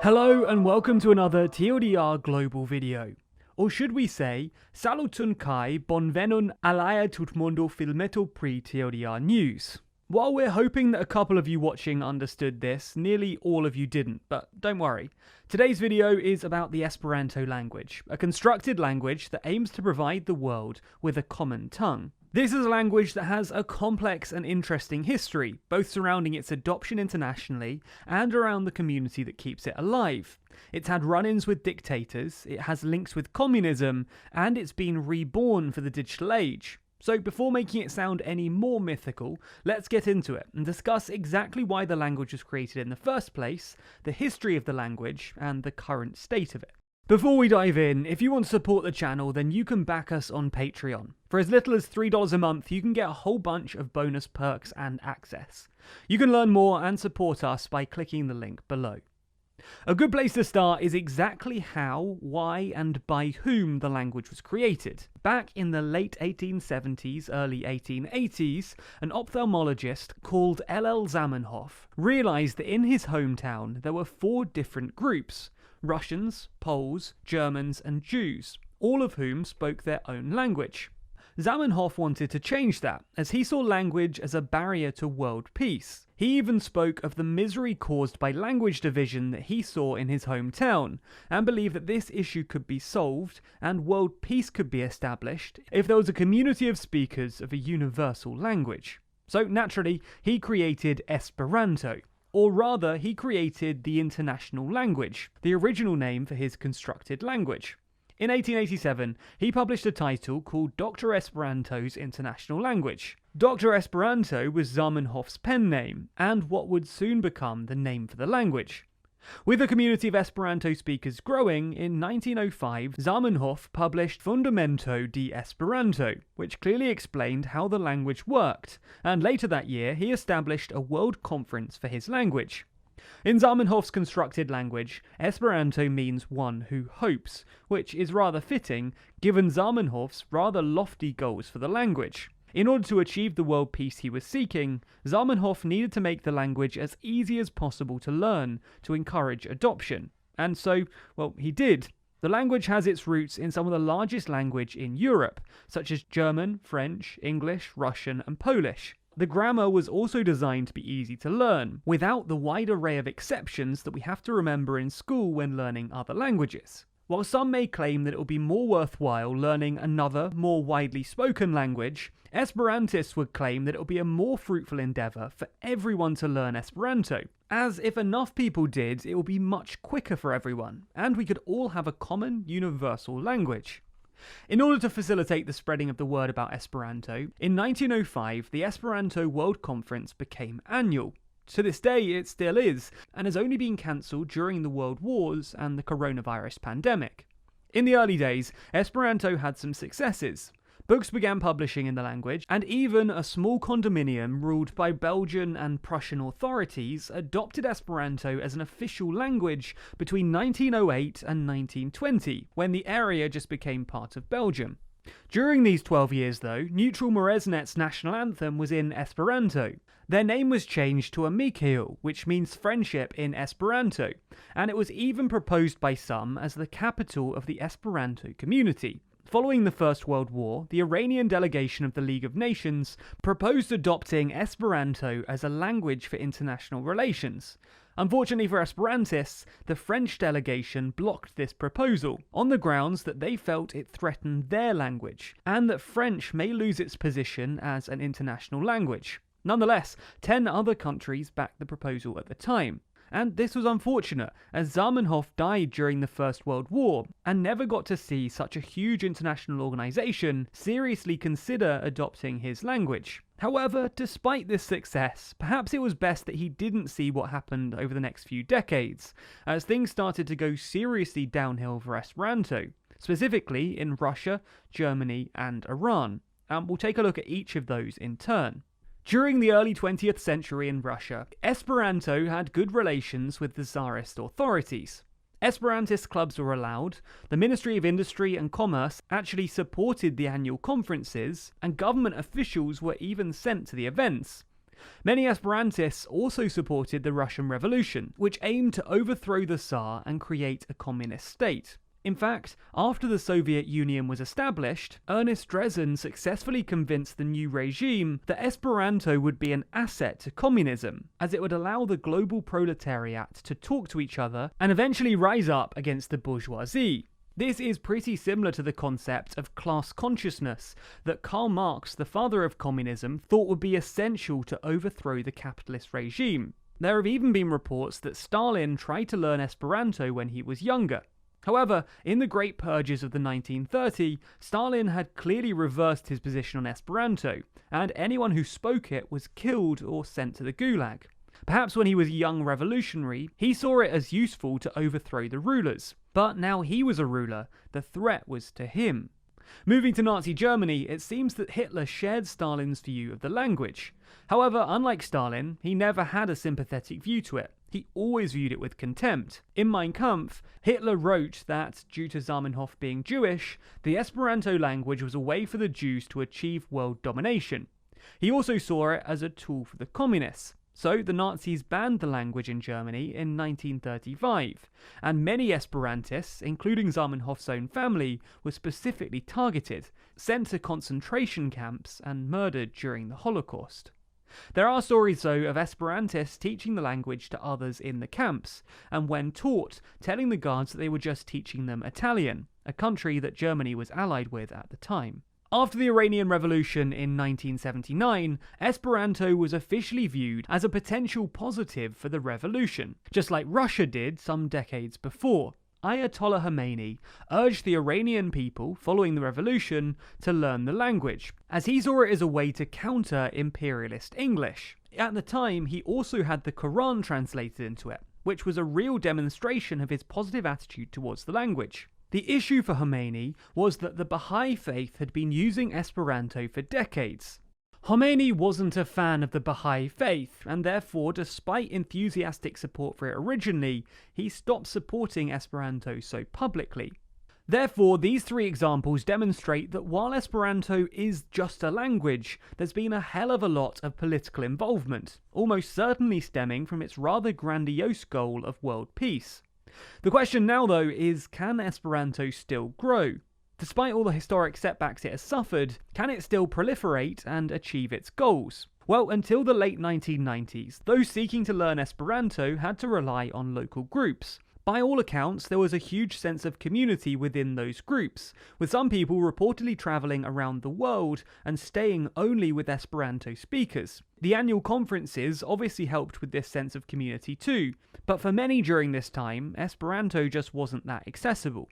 Hello and welcome to another TLDR global video. Or should we say, Salutun kai bonvenon alaya tutmondo filmeto pri TLDR news. While we're hoping that a couple of you watching understood this, nearly all of you didn't, but don't worry. Today's video is about the Esperanto language, a constructed language that aims to provide the world with a common tongue. This is a language that has a complex and interesting history, both surrounding its adoption internationally and around the community that keeps it alive. It's had run-ins with dictators, it has links with communism, and it's been reborn for the digital age. So before making it sound any more mythical, let's get into it and discuss exactly why the language was created in the first place, the history of the language, and the current state of it. Before we dive in, if you want to support the channel, then you can back us on Patreon. For as little as $3 a month, you can get a whole bunch of bonus perks and access. You can learn more and support us by clicking the link below. A good place to start is exactly how, why, and by whom the language was created. Back in the late 1870s, early 1880s, an ophthalmologist called L.L. Zamenhof realized that in his hometown there were 4 different groups: Russians, Poles, Germans, and Jews, all of whom spoke their own language. Zamenhof wanted to change that, as he saw language as a barrier to world peace. He even spoke of the misery caused by language division that he saw in his hometown, and believed that this issue could be solved and world peace could be established if there was a community of speakers of a universal language. So naturally, he created Esperanto. Or rather, he created the international language, the original name for his constructed language. In 1887, he published a title called Dr. Esperanto's International Language. Dr. Esperanto was Zamenhof's pen name, and what would soon become the name for the language. With the community of Esperanto speakers growing, in 1905, Zamenhof published Fundamento de Esperanto, which clearly explained how the language worked, and later that year he established a world conference for his language. In Zamenhof's constructed language, Esperanto means one who hopes, which is rather fitting given Zamenhof's rather lofty goals for the language. In order to achieve the world peace he was seeking, Zamenhof needed to make the language as easy as possible to learn to encourage adoption. And so, well, he did. The language has its roots in some of the largest language in Europe, such as German, French, English, Russian, and Polish. The grammar was also designed to be easy to learn, without the wide array of exceptions that we have to remember in school when learning other languages. While some may claim that it will be more worthwhile learning another, more widely spoken language, Esperantists would claim that it will be a more fruitful endeavour for everyone to learn Esperanto, as if enough people did, it will be much quicker for everyone, and we could all have a common, universal language. In order to facilitate the spreading of the word about Esperanto, in 1905 the Esperanto World Conference became annual. To this day it still is, and has only been cancelled during the World Wars and the coronavirus pandemic. In the early days, Esperanto had some successes. Books began publishing in the language, and even a small condominium ruled by Belgian and Prussian authorities adopted Esperanto as an official language between 1908 and 1920, when the area just became part of Belgium. During these 12 years though, Neutral Moresnet's national anthem was in Esperanto. Their name was changed to Amikiel, which means friendship in Esperanto, and it was even proposed by some as the capital of the Esperanto community. Following the First World War, the Iranian delegation of the League of Nations proposed adopting Esperanto as a language for international relations. Unfortunately for Esperantists, the French delegation blocked this proposal, on the grounds that they felt it threatened their language, and that French may lose its position as an international language. Nonetheless, 10 other countries backed the proposal at the time. And this was unfortunate, as Zamenhof died during the First World War, and never got to see such a huge international organisation seriously consider adopting his language. However, despite this success, perhaps it was best that he didn't see what happened over the next few decades, as things started to go seriously downhill for Esperanto, specifically in Russia, Germany, and Iran. And we'll take a look at each of those in turn. During the early 20th century in Russia, Esperanto had good relations with the Tsarist authorities. Esperantist clubs were allowed, the Ministry of Industry and Commerce actually supported the annual conferences, and government officials were even sent to the events. Many Esperantists also supported the Russian Revolution, which aimed to overthrow the Tsar and create a communist state. In fact, after the Soviet Union was established, Ernest Dresden successfully convinced the new regime that Esperanto would be an asset to communism, as it would allow the global proletariat to talk to each other and eventually rise up against the bourgeoisie. This is pretty similar to the concept of class consciousness that Karl Marx, the father of communism, thought would be essential to overthrow the capitalist regime. There have even been reports that Stalin tried to learn Esperanto when he was younger. However, in the Great Purges of the 1930s, Stalin had clearly reversed his position on Esperanto, and anyone who spoke it was killed or sent to the Gulag. Perhaps when he was a young revolutionary, he saw it as useful to overthrow the rulers. But now he was a ruler, the threat was to him. Moving to Nazi Germany, it seems that Hitler shared Stalin's view of the language. However, unlike Stalin, he never had a sympathetic view to it. He always viewed it with contempt. In Mein Kampf, Hitler wrote that, due to Zamenhof being Jewish, the Esperanto language was a way for the Jews to achieve world domination. He also saw it as a tool for the communists. So the Nazis banned the language in Germany in 1935, and many Esperantists, including Zamenhof's own family, were specifically targeted, sent to concentration camps, and murdered during the Holocaust. There are stories, though, of Esperantists teaching the language to others in the camps, and when taught, telling the guards that they were just teaching them Italian, a country that Germany was allied with at the time. After the Iranian Revolution in 1979, Esperanto was officially viewed as a potential positive for the revolution, just like Russia did some decades before. Ayatollah Khomeini urged the Iranian people, following the revolution, to learn the language, as he saw it as a way to counter imperialist English. At the time, he also had the Quran translated into it, which was a real demonstration of his positive attitude towards the language. The issue for Khomeini was that the Baha'i faith had been using Esperanto for decades. Khomeini wasn't a fan of the Baha'i faith, and therefore, despite enthusiastic support for it originally, he stopped supporting Esperanto so publicly. Therefore, these three examples demonstrate that while Esperanto is just a language, there's been a hell of a lot of political involvement, almost certainly stemming from its rather grandiose goal of world peace. The question now, though, is can Esperanto still grow? Despite all the historic setbacks it has suffered, can it still proliferate and achieve its goals? Well, until the late 1990s, those seeking to learn Esperanto had to rely on local groups. By all accounts, there was a huge sense of community within those groups, with some people reportedly travelling around the world and staying only with Esperanto speakers. The annual conferences obviously helped with this sense of community too, but for many during this time, Esperanto just wasn't that accessible.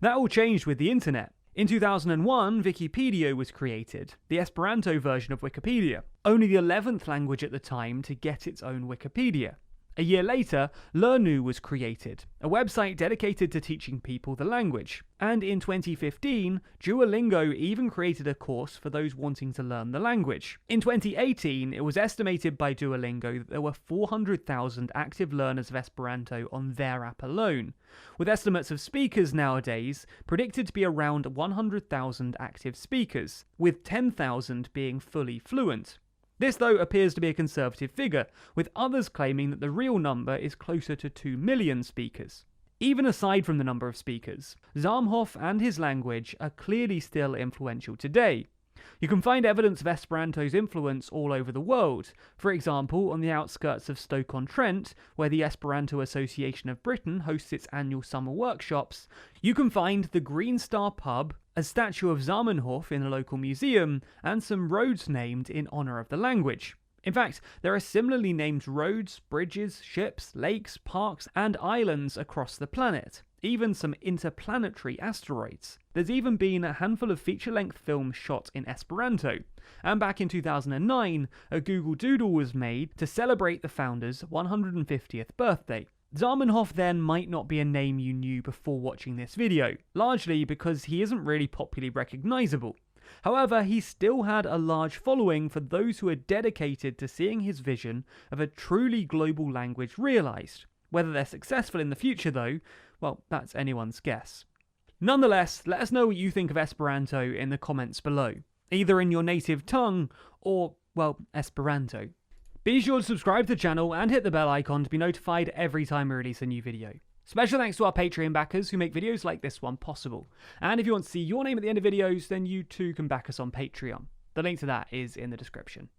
That all changed with the internet. In 2001, Wikipedia was created, the Esperanto version of Wikipedia, only the 11th language at the time to get its own Wikipedia. A year later, Learnu was created, a website dedicated to teaching people the language. And in 2015, Duolingo even created a course for those wanting to learn the language. In 2018, it was estimated by Duolingo that there were 400,000 active learners of Esperanto on their app alone, with estimates of speakers nowadays predicted to be around 100,000 active speakers, with 10,000 being fully fluent. This, though, appears to be a conservative figure, with others claiming that the real number is closer to 2 million speakers. Even aside from the number of speakers, Zamenhof and his language are clearly still influential today. You can find evidence of Esperanto's influence all over the world. For example, on the outskirts of Stoke-on-Trent, where the Esperanto Association of Britain hosts its annual summer workshops, you can find the Green Star pub, a statue of Zamenhof in a local museum, and some roads named in honour of the language. In fact, there are similarly named roads, bridges, ships, lakes, parks, and islands across the planet. Even some interplanetary asteroids. There's even been a handful of feature-length films shot in Esperanto, and back in 2009, a Google Doodle was made to celebrate the founder's 150th birthday. Zamenhof then might not be a name you knew before watching this video, largely because he isn't really popularly recognisable. However, he still had a large following for those who are dedicated to seeing his vision of a truly global language realised. Whether they're successful in the future, though, well, that's anyone's guess. Nonetheless, let us know what you think of Esperanto in the comments below, either in your native tongue or, well, Esperanto. Be sure to subscribe to the channel and hit the bell icon to be notified every time we release a new video. Special thanks to our Patreon backers who make videos like this one possible. And if you want to see your name at the end of videos, then you too can back us on Patreon. The link to that is in the description.